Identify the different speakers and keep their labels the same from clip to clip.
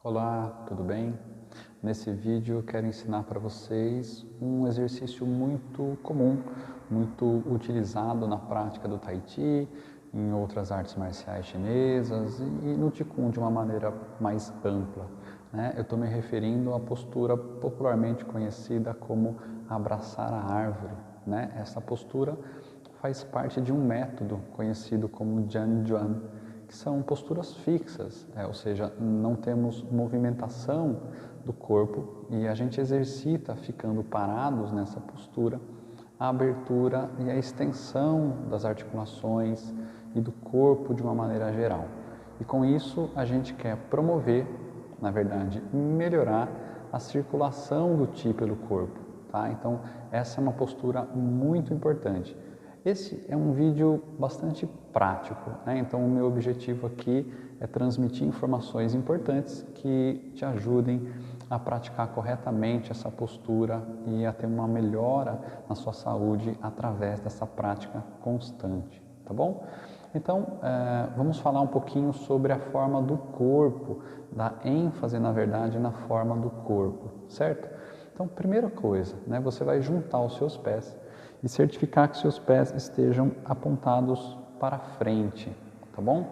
Speaker 1: Olá, tudo bem? Nesse vídeo eu quero ensinar para vocês um exercício muito comum, muito utilizado na prática do Tai Chi, em outras artes marciais chinesas e no Qigong de uma maneira mais ampla, né? Eu estou me referindo à postura popularmente conhecida como abraçar a árvore, né? Essa postura faz parte de um método conhecido como Jian Yuan, que são posturas fixas, ou seja, não temos movimentação do corpo e a gente exercita ficando parados nessa postura a abertura e a extensão das articulações e do corpo de uma maneira geral. E com isso a gente quer promover, na verdade, melhorar a circulação do Qi pelo corpo, tá? Então essa é uma postura muito importante. Esse é um vídeo bastante prático, né? Então o meu objetivo aqui é transmitir informações importantes que te ajudem a praticar corretamente essa postura e a ter uma melhora na sua saúde através dessa prática constante, tá bom? Então, vamos falar um pouquinho sobre a forma do corpo, dar ênfase, na verdade, na forma do corpo, certo? Então, primeira coisa, né, você vai juntar os seus pés e certificar que seus pés estejam apontados para frente, tá bom?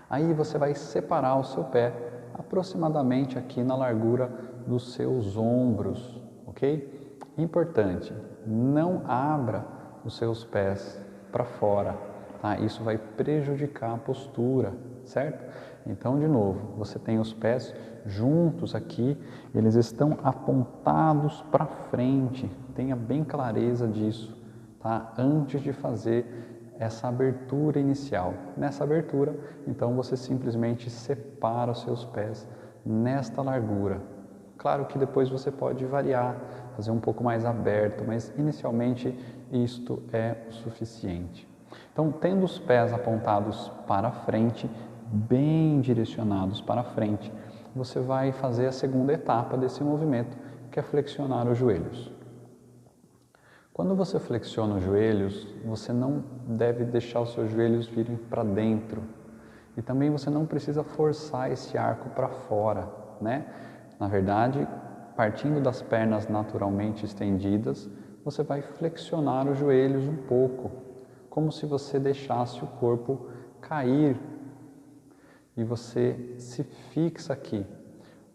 Speaker 1: Aí você vai separar o seu pé aproximadamente aqui na largura dos seus ombros, ok? Importante, não abra os seus pés para fora, tá? Isso vai prejudicar a postura, certo? Então, de novo, você tem os pés juntos aqui, eles estão apontados para frente, tenha bem clareza disso, tá? Antes de fazer essa abertura inicial. Nessa abertura, então você simplesmente separa os seus pés nesta largura. Claro que depois você pode variar, fazer um pouco mais aberto, mas inicialmente isto é o suficiente. Então, tendo os pés apontados para frente, bem direcionados para frente, você vai fazer a segunda etapa desse movimento, que é flexionar os joelhos. Quando você flexiona os joelhos, você não deve deixar os seus joelhos virem para dentro. E também você não precisa forçar esse arco para fora, né? Na verdade, partindo das pernas naturalmente estendidas, você vai flexionar os joelhos um pouco, como se você deixasse o corpo cair e você se fixa aqui.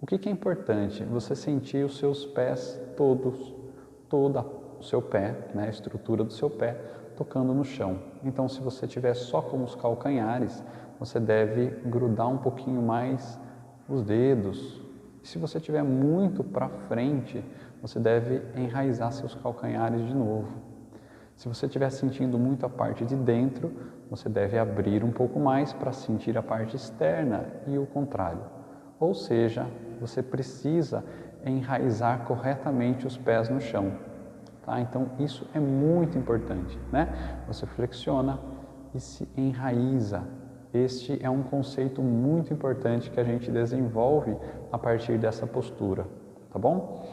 Speaker 1: O que é importante? Você sentir os seus pés todos, toda o seu pé, né, a estrutura do seu pé, tocando no chão. Então, se você tiver só com os calcanhares, você deve grudar um pouquinho mais os dedos. E se você tiver muito para frente, você deve enraizar seus calcanhares de novo. Se você estiver sentindo muito a parte de dentro, você deve abrir um pouco mais para sentir a parte externa e o contrário. Ou seja, você precisa enraizar corretamente os pés no chão. Tá? Então, isso é muito importante, né? Você flexiona e se enraiza. Este é um conceito muito importante que a gente desenvolve a partir dessa postura, tá bom?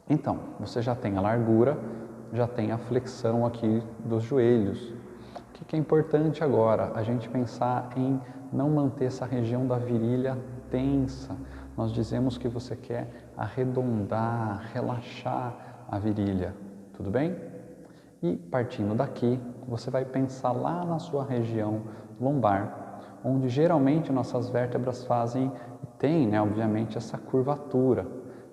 Speaker 1: Então, você já tem a largura, já tem a flexão aqui dos joelhos. O que é importante agora? A gente pensar em não manter essa região da virilha tensa. Nós dizemos que você quer arredondar, relaxar a virilha, tudo bem? E partindo daqui, você vai pensar lá na sua região lombar, onde geralmente nossas vértebras fazem e tem, né, obviamente, essa curvatura.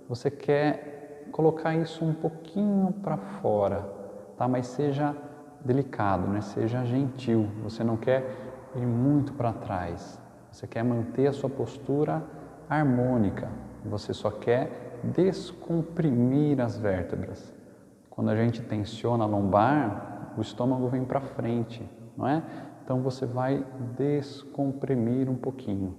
Speaker 1: Você quer colocar isso um pouquinho para fora, tá? Mas seja delicado, né? Seja gentil. Você não quer ir muito para trás. Você quer manter a sua postura harmônica. Você só quer descomprimir as vértebras. Quando a gente tensiona a lombar, o estômago vem para frente, não é? Então você vai descomprimir um pouquinho.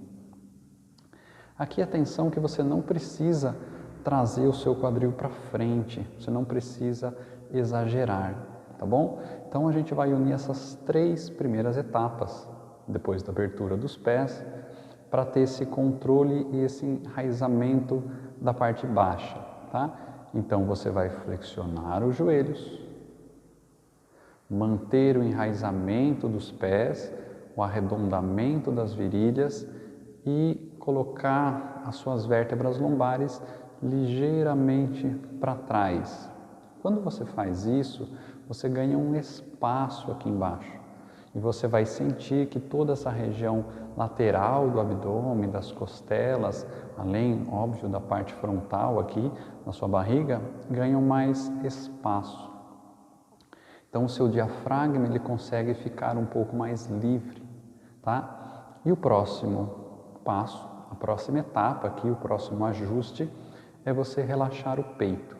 Speaker 1: Aqui atenção que você não precisa trazer o seu quadril para frente, você não precisa exagerar, tá bom? Então a gente vai unir essas três primeiras etapas, depois da abertura dos pés, para ter esse controle e esse enraizamento da parte baixa, tá? Então você vai flexionar os joelhos, manter o enraizamento dos pés, o arredondamento das virilhas e colocar as suas vértebras lombares ligeiramente para trás. Quando você faz isso, você ganha um espaço aqui embaixo e você vai sentir que toda essa região lateral do abdômen, das costelas, além, óbvio, da parte frontal aqui na sua barriga, ganham mais espaço. Então o seu diafragma ele consegue ficar um pouco mais livre, tá? E o próximo passo, a próxima etapa aqui, o próximo ajuste é você relaxar o peito.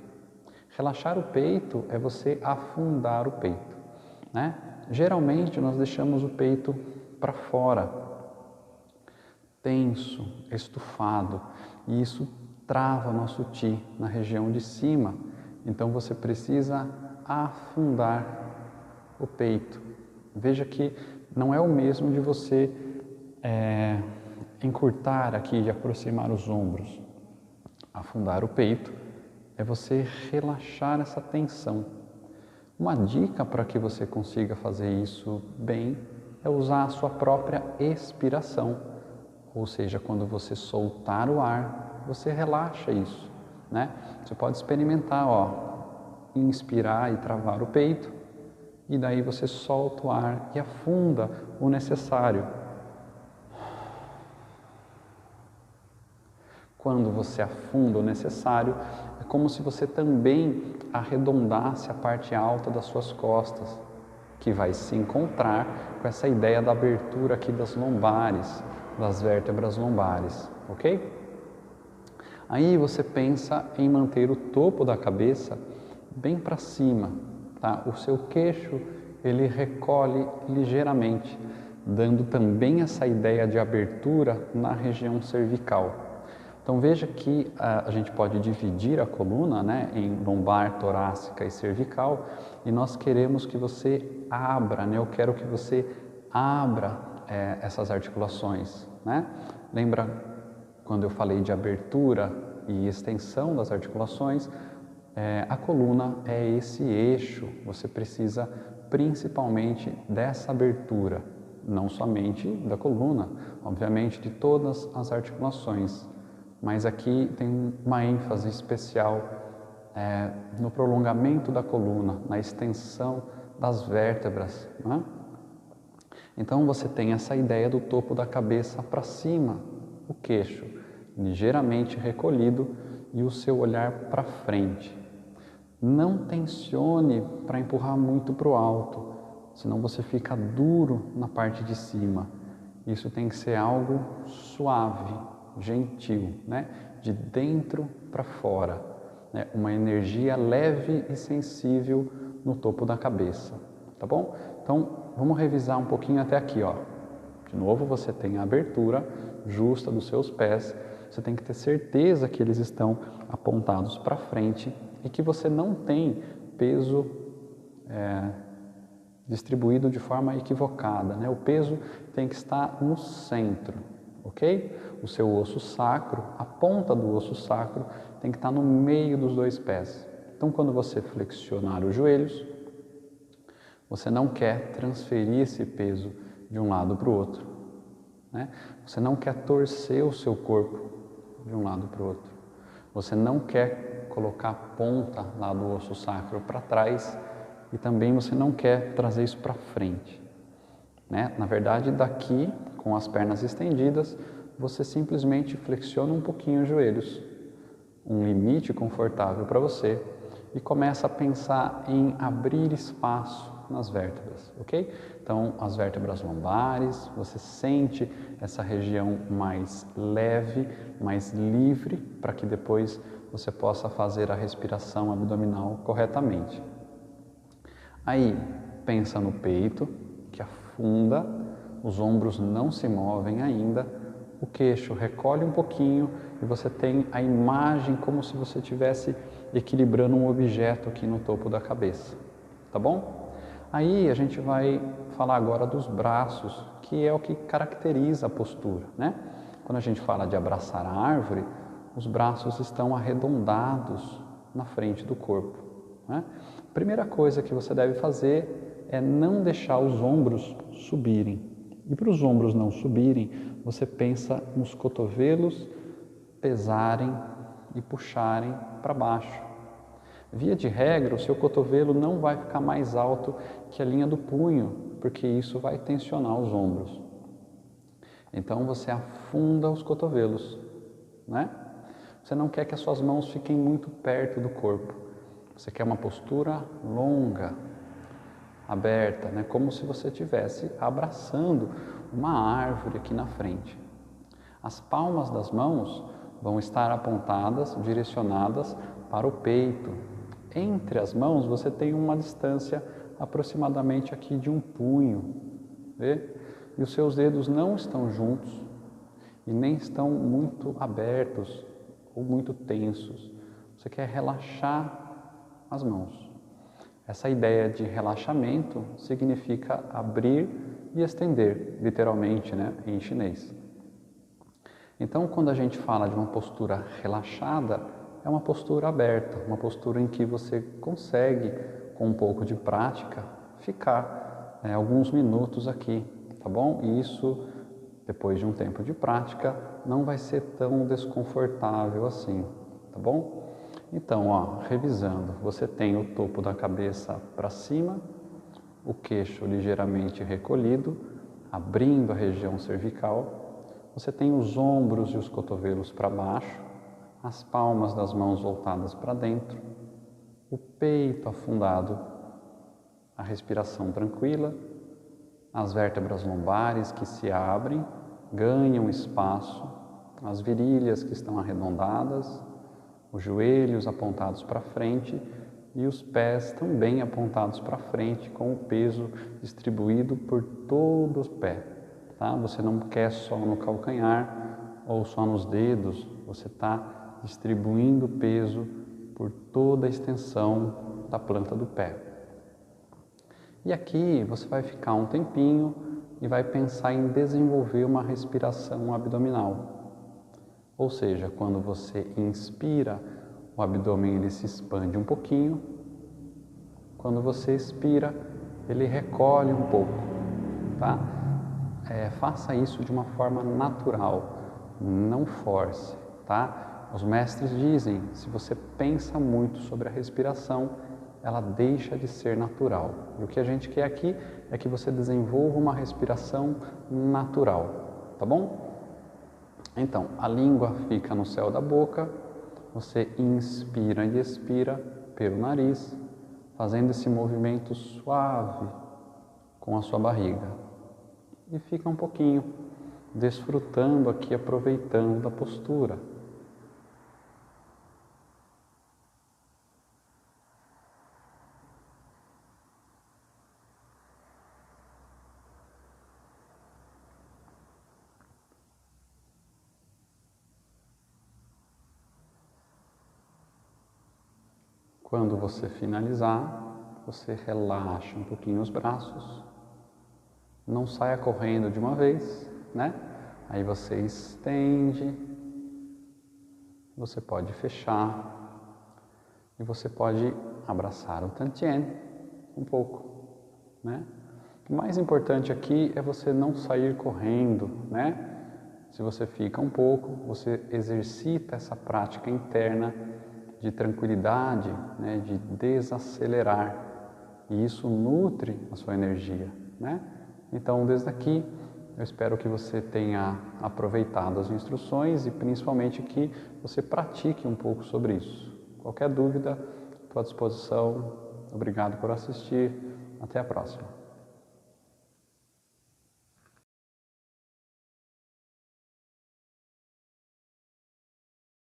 Speaker 1: Relaxar o peito é você afundar o peito, né? Geralmente nós deixamos o peito para fora, tenso, estufado, e isso trava nosso Qi na região de cima. Então você precisa afundar o peito. Veja que não é o mesmo de você encurtar aqui, de aproximar os ombros. Afundar o peito é você relaxar essa tensão. Uma dica para que você consiga fazer isso bem é usar a sua própria expiração. Ou seja, quando você soltar o ar, você relaxa isso, né? Você pode experimentar, inspirar e travar o peito, e daí você solta o ar e afunda o necessário. Quando você afunda o necessário, é como se você também arredondasse a parte alta das suas costas, que vai se encontrar com essa ideia da abertura aqui das lombares, das vértebras lombares, ok? Aí você pensa em manter o topo da cabeça bem para cima, tá? O seu queixo ele recolhe ligeiramente, dando também essa ideia de abertura na região cervical. Então veja que a gente pode dividir a coluna, né, em lombar, torácica e cervical, e nós queremos que você abra, né? Eu quero que você abra essas articulações, né? Lembra quando eu falei de abertura e extensão das articulações? A coluna é esse eixo, você precisa principalmente dessa abertura, não somente da coluna, obviamente de todas as articulações, mas aqui tem uma ênfase especial no prolongamento da coluna, na extensão das vértebras, né? Então você tem essa ideia do topo da cabeça para cima, o queixo ligeiramente recolhido e o seu olhar para frente. Não tensione para empurrar muito para o alto, senão você fica duro na parte de cima. Isso tem que ser algo suave, gentil, né? De dentro para fora, né? Uma energia leve e sensível no topo da cabeça, tá bom? Então, vamos revisar um pouquinho até aqui, ó. De novo, você tem a abertura justa dos seus pés, você tem que ter certeza que eles estão apontados para frente e que você não tem peso distribuído de forma equivocada, né? O peso tem que estar no centro, ok? O seu osso sacro, a ponta do osso sacro tem que estar no meio dos dois pés. Então, quando você flexionar os joelhos, você não quer transferir esse peso de um lado para o outro, né? Você não quer torcer o seu corpo de um lado para o outro. Você não quer colocar a ponta lá do osso sacro para trás e também você não quer trazer isso para frente, né? Na verdade, daqui, com as pernas estendidas, você simplesmente flexiona um pouquinho os joelhos, um limite confortável para você, e começa a pensar em abrir espaço nas vértebras, ok? Então, as vértebras lombares, você sente essa região mais leve, mais livre, para que depois você possa fazer a respiração abdominal corretamente. Aí, pensa no peito, que afunda, os ombros não se movem ainda, o queixo recolhe um pouquinho e você tem a imagem como se você estivesse equilibrando um objeto aqui no topo da cabeça, tá bom? Aí a gente vai falar agora dos braços, que é o que caracteriza a postura, né? Quando a gente fala de abraçar a árvore, os braços estão arredondados na frente do corpo, né? A primeira coisa que você deve fazer é não deixar os ombros subirem, E para os ombros não subirem, você pensa nos cotovelos pesarem e puxarem para baixo. Via de regra, o seu cotovelo não vai ficar mais alto que a linha do punho, porque isso vai tensionar os ombros. Então você afunda os cotovelos, né? Você não quer que as suas mãos fiquem muito perto do corpo. Você quer uma postura longa, aberta, né? Como se você estivesse abraçando uma árvore aqui na frente. As palmas das mãos vão estar apontadas, direcionadas para o peito. Entre as mãos você tem uma distância aproximadamente aqui de um punho, vê? E os seus dedos não estão juntos e nem estão muito abertos ou muito tensos. Você quer relaxar as mãos. Essa ideia de relaxamento significa abrir e estender, literalmente, né, em chinês. Então, quando a gente fala de uma postura relaxada, é uma postura aberta, uma postura em que você consegue, com um pouco de prática, ficar alguns minutos aqui, tá bom? E isso, depois de um tempo de prática, não vai ser tão desconfortável assim, tá bom? Então, ó, revisando, você tem o topo da cabeça para cima, o queixo ligeiramente recolhido, abrindo a região cervical. Você tem os ombros e os cotovelos para baixo, as palmas das mãos voltadas para dentro, o peito afundado, a respiração tranquila, as vértebras lombares que se abrem, ganham espaço, as virilhas que estão arredondadas, os joelhos apontados para frente e os pés também apontados para frente, com o peso distribuído por todo o pé. Tá? Você não quer só no calcanhar ou só nos dedos, você está distribuindo o peso por toda a extensão da planta do pé. E aqui você vai ficar um tempinho e vai pensar em desenvolver uma respiração abdominal. Ou seja, quando você inspira, o abdômen ele se expande um pouquinho. Quando você expira, ele recolhe um pouco, tá? Faça isso de uma forma natural, não force, tá? Os mestres dizem, se você pensa muito sobre a respiração, ela deixa de ser natural. E o que a gente quer aqui é que você desenvolva uma respiração natural, tá bom? Então, a língua fica no céu da boca, você inspira e expira pelo nariz, fazendo esse movimento suave com a sua barriga. E fica um pouquinho desfrutando aqui, aproveitando da postura. Quando você finalizar, você relaxa um pouquinho os braços, não saia correndo de uma vez, né? Aí você estende, você pode fechar e você pode abraçar o Tantien um pouco, né? O mais importante aqui é você não sair correndo, né? Se você fica um pouco, você exercita essa prática interna de tranquilidade, né, de desacelerar, e isso nutre a sua energia, né? Então, desde aqui, eu espero que você tenha aproveitado as instruções e principalmente que você pratique um pouco sobre isso. Qualquer dúvida, estou à disposição. Obrigado por assistir. Até a próxima.